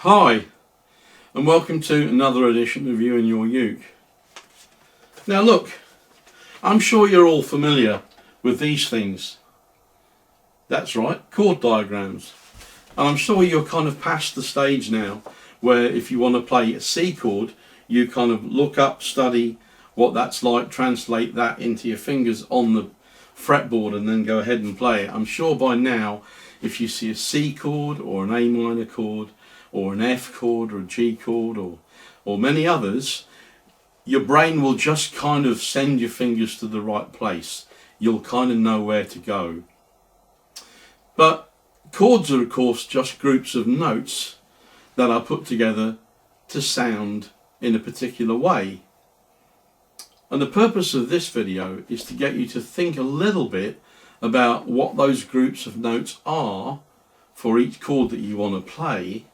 Hi, and welcome to another edition of You and Your Uke. Now look, I'm sure you're all familiar with these things. That's right, chord diagrams. And I'm sure you're kind of past the stage now where if you want to play a C chord, you kind of look up, study what that's like, translate that into your fingers on the fretboard and then go ahead and play it. I'm sure by now, if you see a C chord or an A minor chord or an F chord or a G chord or many others, your brain will just kind of send your fingers to the right place. You'll kind of know where to go. But chords are of course just groups of notes that are put together to sound in a particular way. And the purpose of this video is to get you to think a little bit about what those groups of notes are for each chord that you want to play,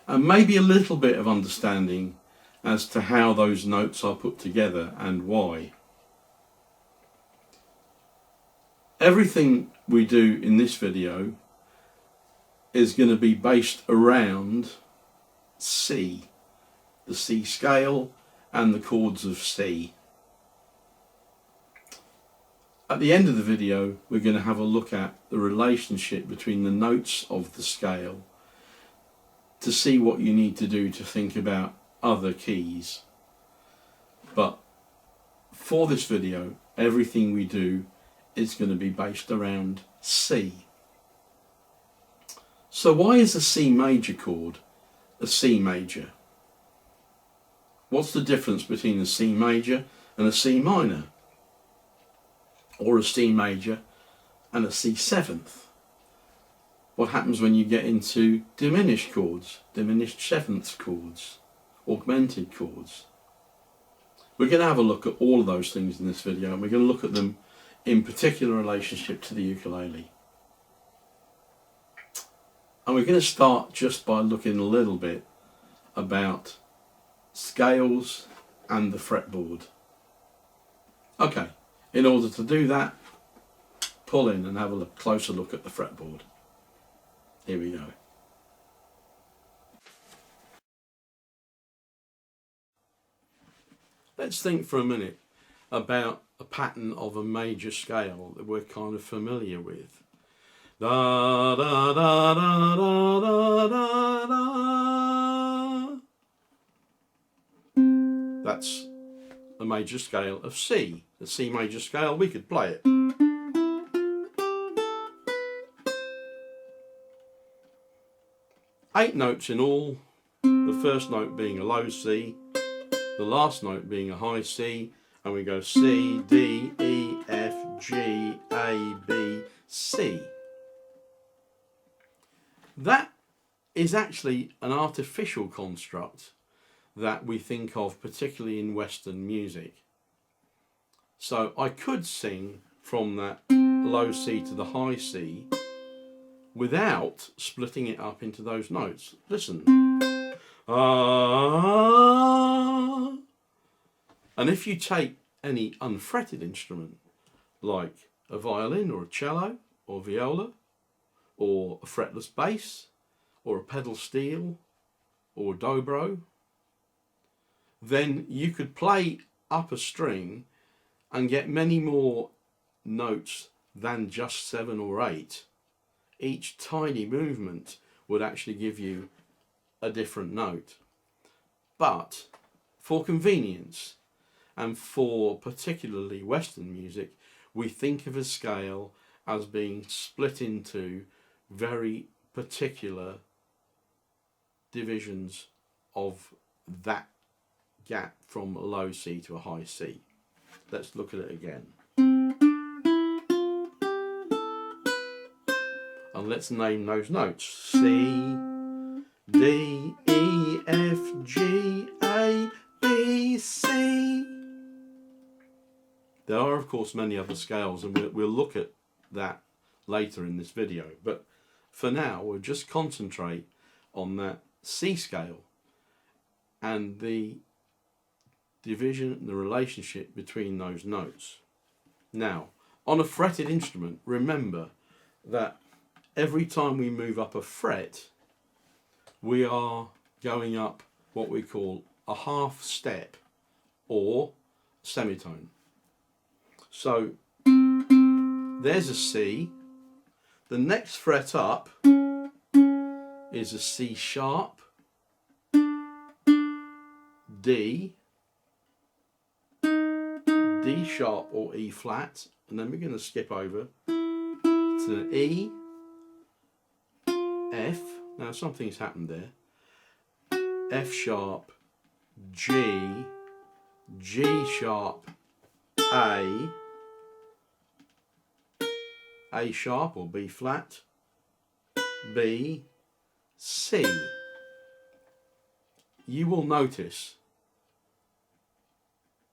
and maybe a little bit of understanding as to how those notes are put together and why. Everything we do in this video is going to be based around C, the C scale and the chords of C. At the end of the video, we're going to have a look at the relationship between the notes of the scale to see what you need to do to think about other keys. But for this video, everything we do is going to be based around C. So why is a C major chord a C major? What's the difference between a C major and a C minor? Or a C major and a C seventh? What happens when you get into diminished chords, diminished seventh chords, augmented chords? We're going to have a look at all of those things in this video, and we're going to look at them in particular relationship to the ukulele. And we're going to start just by looking a little bit about scales and the fretboard. Okay, in order to do that, pull in and have a closer look at the fretboard. Here we go. Let's think for a minute about a pattern of a major scale that we're kind of familiar with. Da da da da da da da da. That's a major scale of C. The C major scale, we could play it. 8 notes in all, the first note being a low C, the last note being a high C, and we go C, D, E, F, G, A, B, C. That is actually an artificial construct that we think of particularly in Western music. So I could sing from that low C to the high C without splitting it up into those notes. Listen. Ah. And if you take any unfretted instrument, like a violin or a cello or viola, or a fretless bass, or a pedal steel, or dobro, then you could play up a string and get many more notes than just 7 or 8. Each tiny movement would actually give you a different note. But for convenience and for particularly Western music, we think of a scale as being split into very particular divisions of that gap from a low C to a high C. Let's look at it again. And let's name those notes. C, D, E, F, G, A, B, C. There are of course many other scales, and we'll look at that later in this video. But for now, we'll just concentrate on that C scale and the division and the relationship between those notes. Now, on a fretted instrument, remember that every time we move up a fret, we are going up what we call a half step or semitone. So there's a C. The next fret up is a C sharp, D, D sharp or E flat, and then we're going to skip over to E, F. Now something's happened there. F sharp, G, G sharp, A sharp or B flat, B, C. You will notice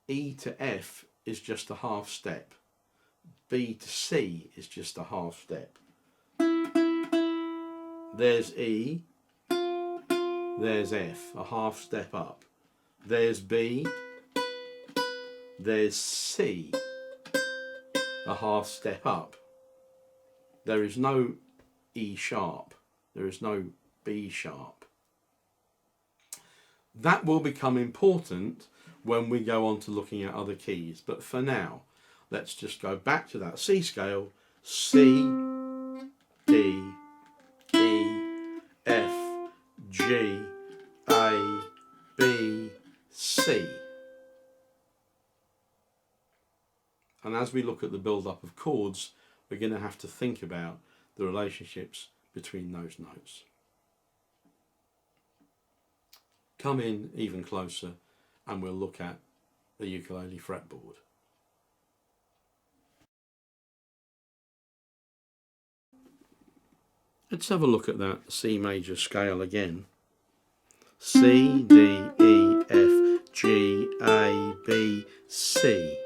E to F is just a half step. B to C is just a half step. There's E, there's F, a half step up. There's B, there's C, a half step up. There is no E sharp, there is no B sharp. That will become important when we go on to looking at other keys, but for now let's just go back to that C scale. C, D, E, F, G, A, B, C. And as we look at the build-up of chords, we're going to have to think about the relationships between those notes. Come in even closer and we'll look at the ukulele fretboard. Let's have a look at that C major scale again. C, D, E, F, G, A, B, C.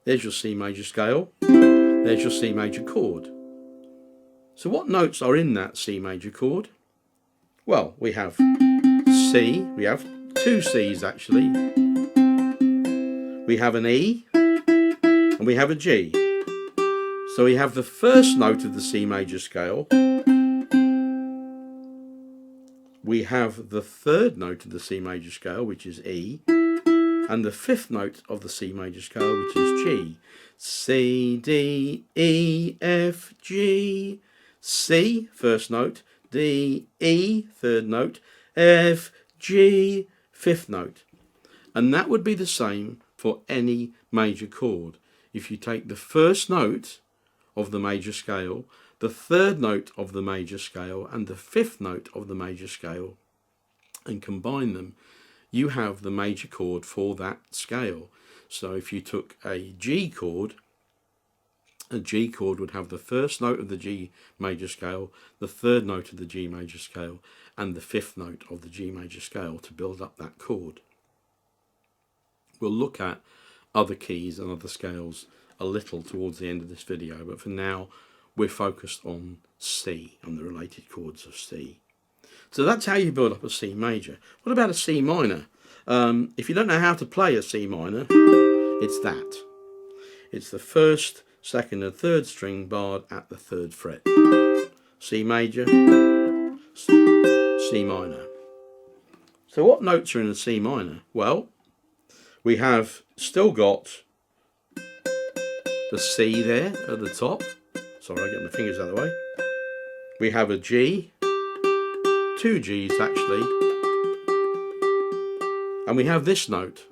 There's your C major scale. There's your C major chord. So what notes are in that C major chord? Well, we have C, we have two C's actually. We have an E and we have a G. So we have the first note of the C major scale. We have the third note of the C major scale, which is E, and the fifth note of the C major scale, which is G. C, D, E, F, G. C, first note. D, E, third note. F, G, fifth note. And that would be the same for any major chord. If you take the first note of the major scale, the third note of the major scale, and the fifth note of the major scale, and combine them, you have the major chord for that scale. So if you took a G chord would have the first note of the G major scale, the third note of the G major scale, and the fifth note of the G major scale to build up that chord. We'll look at other keys and other scales a little towards the end of this video, but for now we're focused on C and the related chords of C. So that's how you build up a C major. What about a C minor? If you don't know how to play a C minor, it's that. It's the first, second and third string barred at the third fret. C major, C minor. So what notes are in a C minor? Well, we have still got the C there at the top. Sorry, I get my fingers out of the way. We have a G, two G's actually, and we have this note.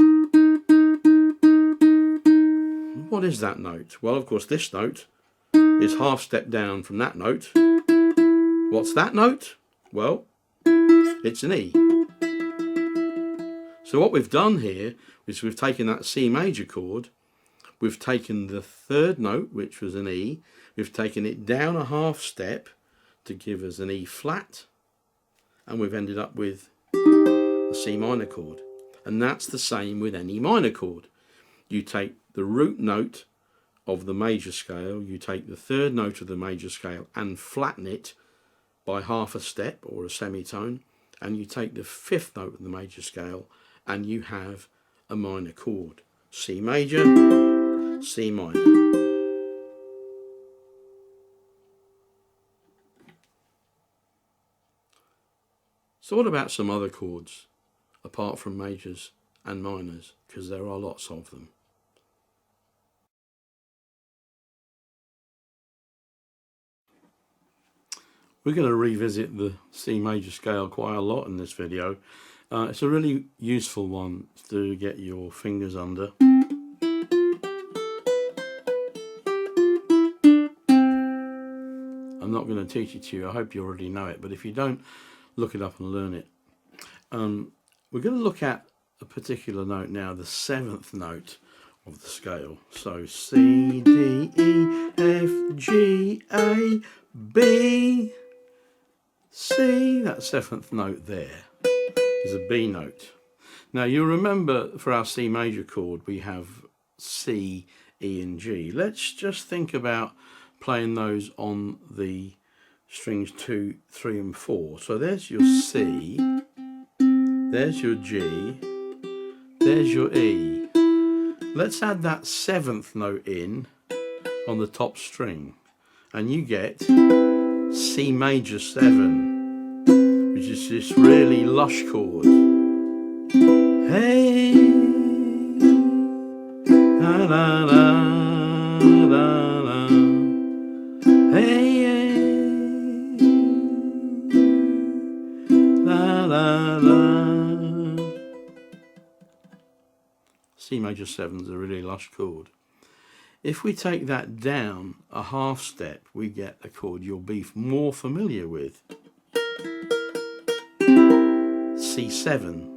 What is that note? Well, of course, this note is half step down from that note. What's that note? Well, it's an E. So what we've done here is we've taken that C major chord, we've taken the third note, which was an E, we've taken it down a half step to give us an E flat, and we've ended up with a C minor chord. And that's the same with any minor chord. You take the root note of the major scale, you take the third note of the major scale and flatten it by half a step or a semitone, and you take the fifth note of the major scale and you have a minor chord. C major, C minor. So what about some other chords apart from majors and minors, because there are lots of them? We're going to revisit the C major scale quite a lot in this video. It's a really useful one to get your fingers under. I'm not going to teach it to you, I hope you already know it, but if you don't, look it up and learn it. We're going to look at a particular note now, the 7th note of the scale. So C, D, E, F, G, A, B, C. That 7th note there is a B note. Now you remember for our C major chord we have C, E and G. Let's just think about playing those on the strings 2, 3 and 4. So there's your C, there's your G, there's your E. Let's add that 7th note in on the top string and you get C major 7, which is this really lush chord. Hey, la la la la la, hey, hey, la la la. C major 7 is a really lush chord. If we take that down a half step, we get a chord you'll be more familiar with. C7.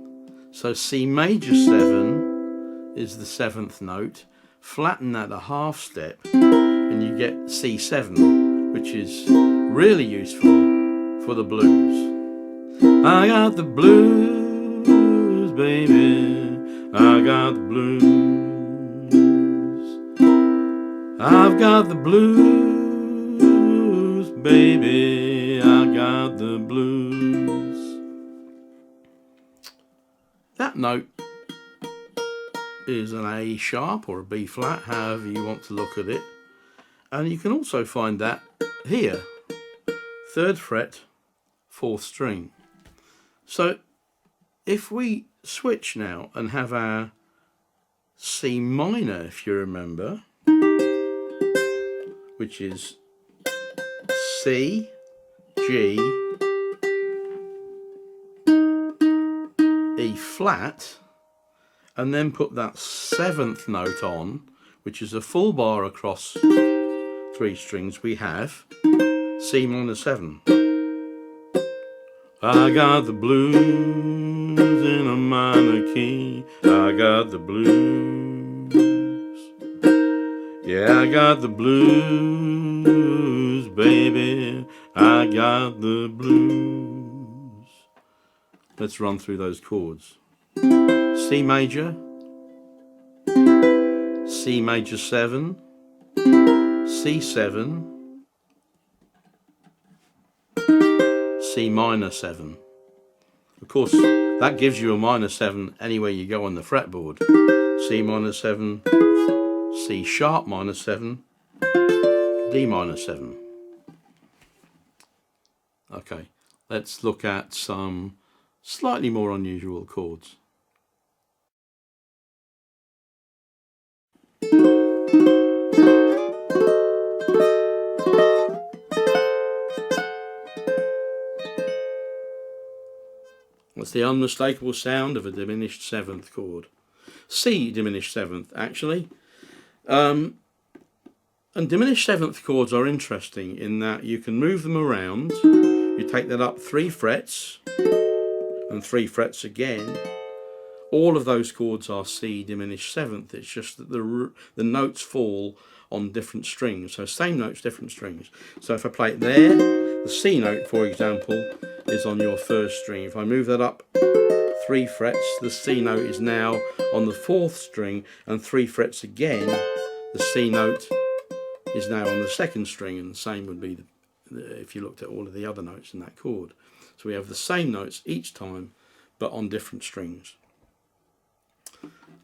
So C major 7 is the 7th note. Flatten that a half step and you get C7, which is really useful for the blues. I got the blues, baby. I got the blues. I've got the blues, baby, I got the blues. That note is an A sharp or a B flat, however you want to look at it. And you can also find that here, 3rd fret, 4th string. So if we switch now and have our C minor, if you remember, which is C, G, E flat, and then put that 7th note on, which is a full bar across 3 strings, we have C minor 7. I got the blues in a minor key, I got the blues. Yeah, I got the blues, baby, I got the blues. Let's run through those chords. C major, C major 7, C7, C minor 7. Of course, that gives you a minor 7 anywhere you go on the fretboard. C minor 7, C sharp minor 7, D minor 7. Okay, let's look at some slightly more unusual chords. That's the unmistakable sound of a diminished 7th chord. C diminished 7th, actually. And diminished 7th chords are interesting in that you can move them around. You take that up 3 frets and 3 frets again. All of those chords are C diminished 7th. It's just that the notes fall on different strings. So same notes, different strings. So if I play it there, the C note, for example, is on your 1st string. If I move that up 3 frets, the C note is now on the 4th string, and 3 frets again, the C note is now on the 2nd string, and the same would be if you looked at all of the other notes in that chord. So we have the same notes each time, but on different strings.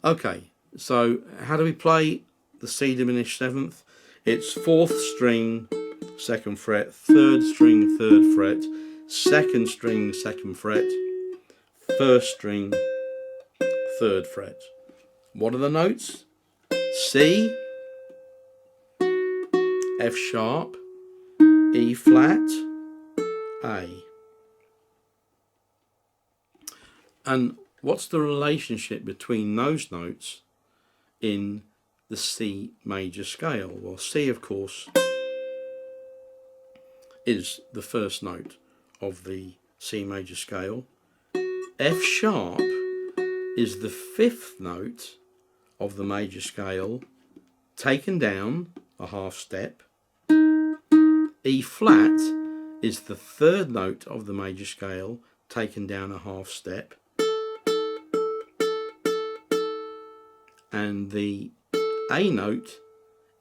Okay, so how do we play the C diminished 7th? It's 4th string, 2nd fret, 3rd string, 3rd fret, second string, second fret, first string, third fret. What are the notes? C, F sharp, E flat, A. And what's the relationship between those notes in the C major scale? Well, C, of course, is the first note of the C major scale. F sharp is the fifth note of the major scale, taken down a half step. E flat is the third note of the major scale, taken down a half step. And the A note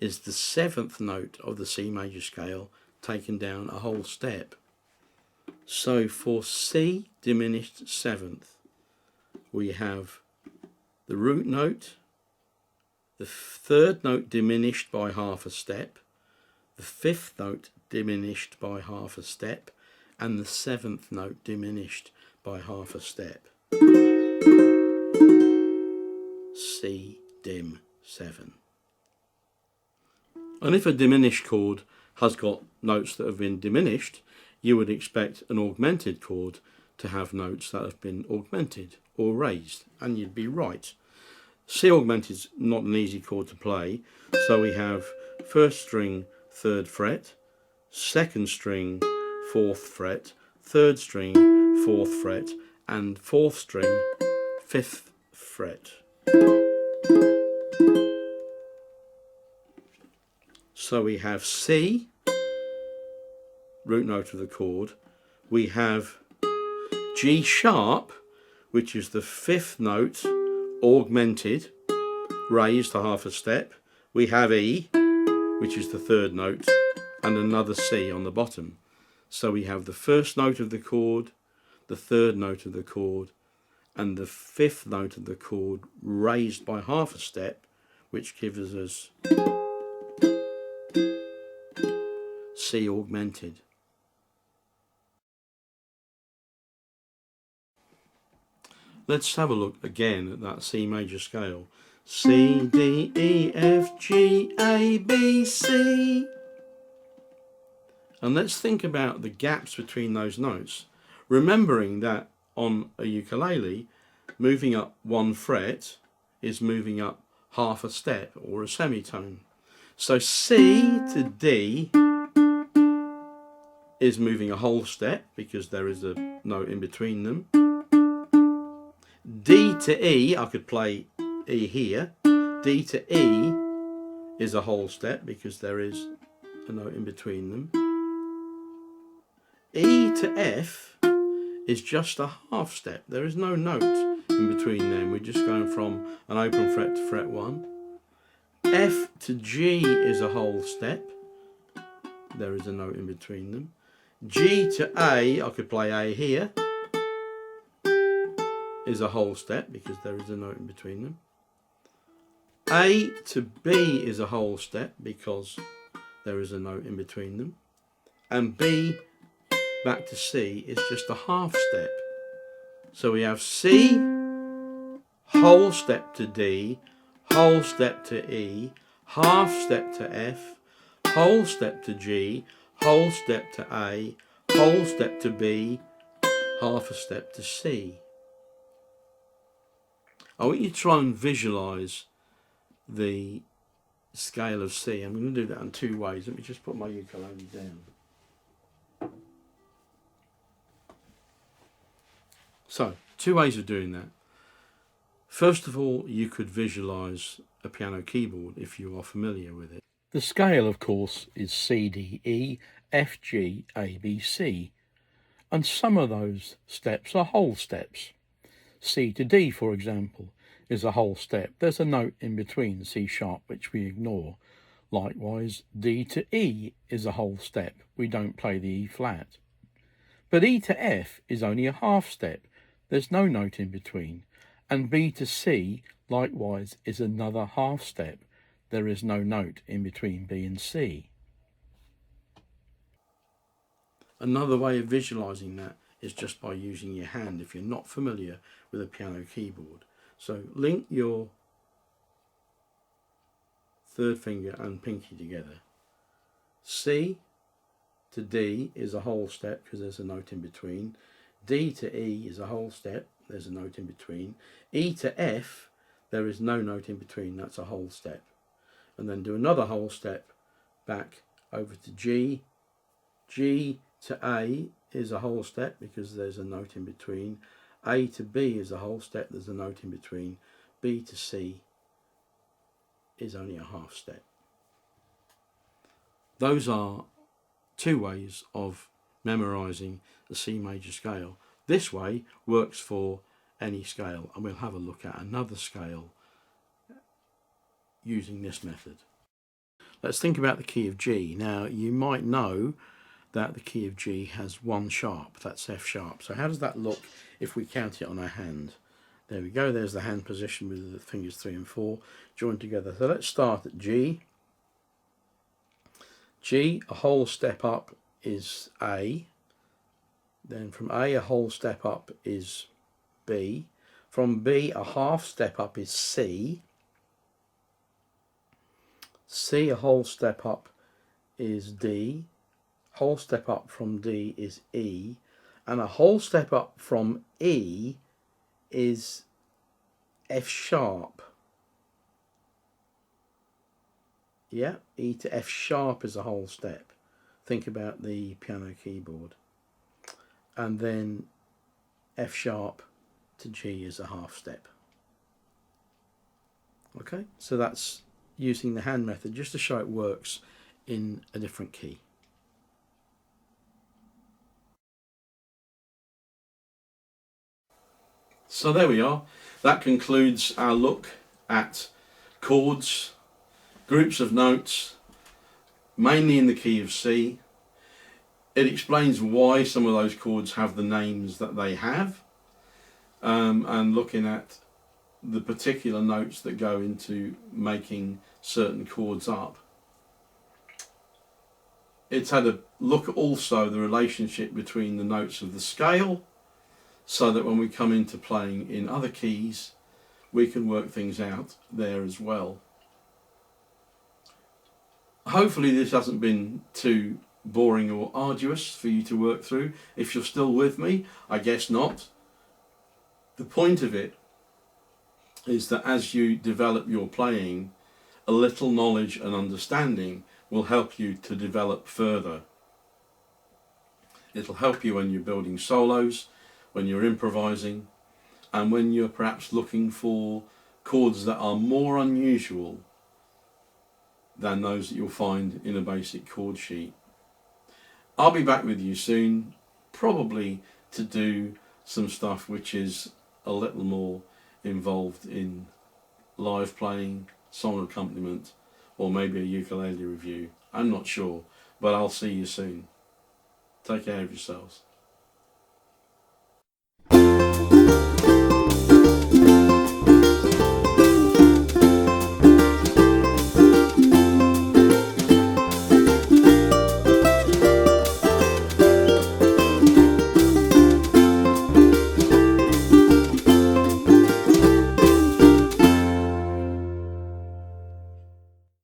is the seventh note of the C major scale, taken down a whole step. So for C diminished seventh, we have the root note, the third note diminished by half a step, the fifth note diminished by half a step, and the seventh note diminished by half a step. C dim 7. And if a diminished chord has got notes that have been diminished, you would expect an augmented chord to have notes that have been augmented or raised, and you'd be right. C augmented is not an easy chord to play, so we have first string, third fret, second string, fourth fret, third string, fourth fret, and fourth string, fifth fret. So we have C, root note of the chord. We have G sharp, which is the fifth note, augmented, raised a half a step. We have E, which is the third note, and another C on the bottom. So we have the first note of the chord, the third note of the chord, and the fifth note of the chord raised by half a step, which gives us C augmented. Let's have a look again at that C major scale. C, D, E, F, G, A, B, C. And let's think about the gaps between those notes, remembering that on a ukulele, moving up one fret is moving up half a step or a semitone. So C to D is moving a whole step because there is a note in between them. D to E, I could play E here. D to E is a whole step because there is a note in between them. E to F is just a half step. There is no note in between them. We're just going from an open fret to fret 1. F to G is a whole step. There is a note in between them. G to A, I could play A here, is a whole step because there is a note in between them. A to B is a whole step because there is a note in between them. And B back to C is just a half step. So we have C, whole step to D, whole step to E, half step to F, whole step to G, whole step to A, whole step to B, half a step to C. I want you to try and visualise the scale of C. I'm going to do that in two ways. Let me just put my ukulele down. So, two ways of doing that. First of all, you could visualise a piano keyboard if you are familiar with it. The scale, of course, is C, D, E, F, G, A, B, C. And some of those steps are whole steps. C to D, for example, is a whole step. There's a note in between C sharp which we ignore. Likewise, D to E is a whole step. We don't play the E flat. But E to F is only a half step. There's no note in between. And B to C, likewise, is another half step. There is no note in between B and C. Another way of visualizing that is just by using your hand if you're not familiar with a piano keyboard. So link your third finger and pinky together. C to D is a whole step because there's a note in between. D to E is a whole step, there's a note in between. E to F, there is no note in between, that's a whole step. And then do another whole step back over to G. G to A is a whole step because there's a note in between. A to B is a whole step, there's a note in between. B to C is only a half step. Those are two ways of memorising the C major scale. This way works for any scale, and we'll have a look at another scale using this method. Let's think about the key of G. Now you might know that the key of G has one sharp, that's F sharp. So how does that look if we count it on our hand? There we go, there's the hand position with the fingers 3 and 4 joined together. So let's start at G. G, a whole step up is A. Then from A, a whole step up is B. From B, a half step up is C. C, a whole step up is D. Whole step up from D is E. And a whole step up from E is F sharp. Yeah, E to F sharp is a whole step. Think about the piano keyboard. And then F sharp to G is a half step. Okay, so that's using the hand method just to show it works in a different key. So there we are. That concludes our look at chords, groups of notes, mainly in the key of C. It explains why some of those chords have the names that they have, and looking at the particular notes that go into making certain chords up. It's had a look at also the relationship between the notes of the scale, so that when we come into playing in other keys we can work things out there as well. Hopefully this hasn't been too boring or arduous for you to work through. If you're still with me, I guess not. The point of it is that as you develop your playing, a little knowledge and understanding will help you to develop further. It'll help you when you're building solos, when you're improvising, and when you're perhaps looking for chords that are more unusual than those that you'll find in a basic chord sheet. I'll be back with you soon, probably to do some stuff which is a little more involved in live playing, song accompaniment, or maybe a ukulele review. I'm not sure, but I'll see you soon. Take care of yourselves.